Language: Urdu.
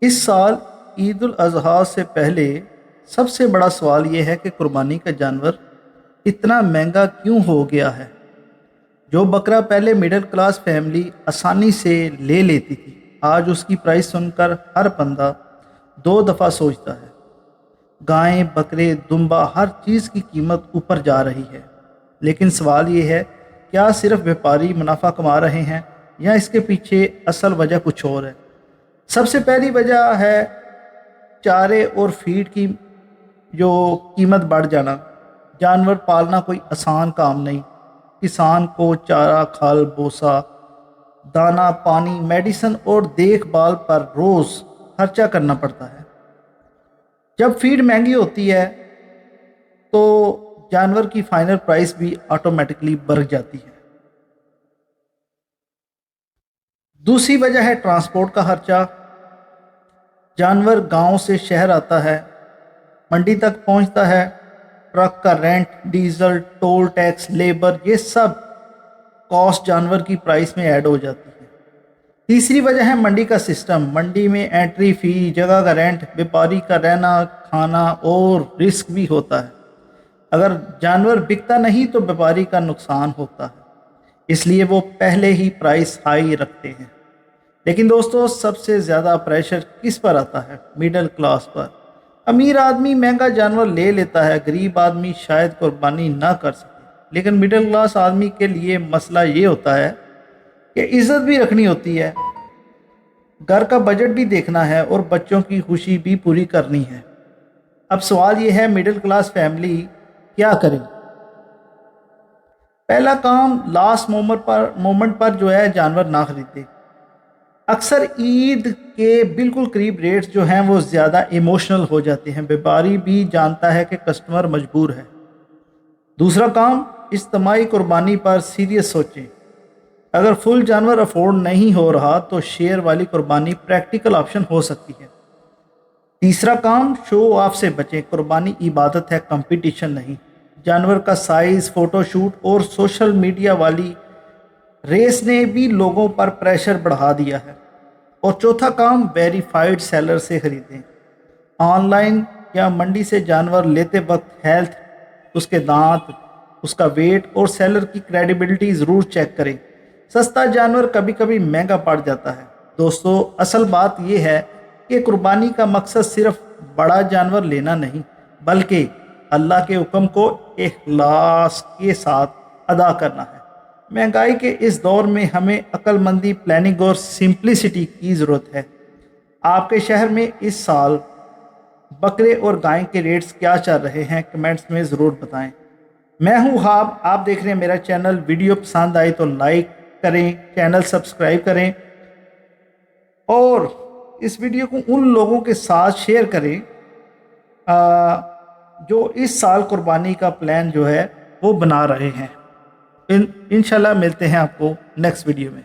اس سال عید الاضحیٰ سے پہلے سب سے بڑا سوال یہ ہے کہ قربانی کا جانور اتنا مہنگا کیوں ہو گیا ہے؟ جو بکرا پہلے مڈل کلاس فیملی آسانی سے لے لیتی تھی، آج اس کی پرائس سن کر ہر بندہ دو دفعہ سوچتا ہے۔ گائیں، بکرے، دمبا، ہر چیز کی قیمت اوپر جا رہی ہے، لیکن سوال یہ ہے، کیا صرف بیپاری منافع کما رہے ہیں یا اس کے پیچھے اصل وجہ کچھ اور ہے؟ سب سے پہلی وجہ ہے چارے اور فیڈ کی جو قیمت بڑھ جانا۔ جانور پالنا کوئی آسان کام نہیں۔ کسان کو چارہ، کھال، بوسا، دانہ، پانی، میڈیسن اور دیکھ بھال پر روز خرچہ کرنا پڑتا ہے۔ جب فیڈ مہنگی ہوتی ہے تو جانور کی فائنل پرائس بھی آٹومیٹکلی بڑھ جاتی ہے۔ دوسری وجہ ہے ٹرانسپورٹ کا خرچہ۔ جانور گاؤں سے شہر آتا ہے، منڈی تک پہنچتا ہے، ٹرک کا rent, diesel, toll tax, labour, یہ سب کاسٹ جانور کی پرائس میں ایڈ ہو جاتی ہے۔ تیسری وجہ ہے منڈی کا سسٹم۔ منڈی میں انٹری فی، جگہ کا رینٹ، بیپاری کا رہنا کھانا اور رسک بھی ہوتا ہے۔ اگر جانور بکتا نہیں تو بیپاری کا نقصان ہوتا ہے، اس لیے وہ پہلے ہی پرائس ہائی رکھتے ہیں۔ لیکن دوستو، سب سے زیادہ پریشر کس پر آتا ہے؟ مڈل کلاس پر۔ امیر آدمی مہنگا جانور لے لیتا ہے، غریب آدمی شاید قربانی نہ کر سکے، لیکن مڈل کلاس آدمی کے لیے مسئلہ یہ ہوتا ہے کہ عزت بھی رکھنی ہوتی ہے، گھر کا بجٹ بھی دیکھنا ہے اور بچوں کی خوشی بھی پوری کرنی ہے۔ اب سوال یہ ہے، مڈل کلاس فیملی کیا کرے؟ پہلا کام، لاسٹ مومنٹ پر جو ہے جانور نہ خریدے۔ اکثر عید کے بالکل قریب ریٹس جو ہیں وہ زیادہ ایموشنل ہو جاتے ہیں۔ بیپاری بھی جانتا ہے کہ کسٹمر مجبور ہے۔ دوسرا کام، اجتماعی قربانی پر سیریس سوچیں۔ اگر فل جانور افورڈ نہیں ہو رہا تو شیئر والی قربانی پریکٹیکل آپشن ہو سکتی ہے۔ تیسرا کام، شو آف سے بچیں۔ قربانی عبادت ہے، کمپٹیشن نہیں۔ جانور کا سائز، فوٹو شوٹ اور سوشل میڈیا والی ریس نے بھی لوگوں پر پریشر بڑھا دیا ہے۔ اور چوتھا کام، ویریفائڈ سیلر سے خریدیں۔ آن لائن یا منڈی سے جانور لیتے وقت ہیلتھ، اس کے دانت، اس کا ویٹ اور سیلر کی کریڈیبلٹی ضرور چیک کریں۔ سستا جانور کبھی کبھی مہنگا پڑ جاتا ہے۔ دوستو، اصل بات یہ ہے کہ قربانی کا مقصد صرف بڑا جانور لینا نہیں، بلکہ اللہ کے حکم کو اخلاص کے ساتھ ادا کرنا ہے۔ مہنگائی کے اس دور میں ہمیں عقل مندی، پلاننگ اور سمپلسٹی کی ضرورت ہے۔ آپ کے شہر میں اس سال بکرے اور گائے کے ریٹس کیا چل رہے ہیں؟ کمنٹس میں ضرور بتائیں۔ میں ہوں خواب، آپ دیکھ رہے ہیں میرا چینل۔ ویڈیو پسند آئے تو لائک کریں، چینل سبسکرائب کریں اور اس ویڈیو کو ان لوگوں کے ساتھ شیئر کریں جو اس سال قربانی کا پلان جو ہے وہ بنا رہے ہیں۔ انشاءاللہ ملتے ہیں آپ کو نیکسٹ ویڈیو میں۔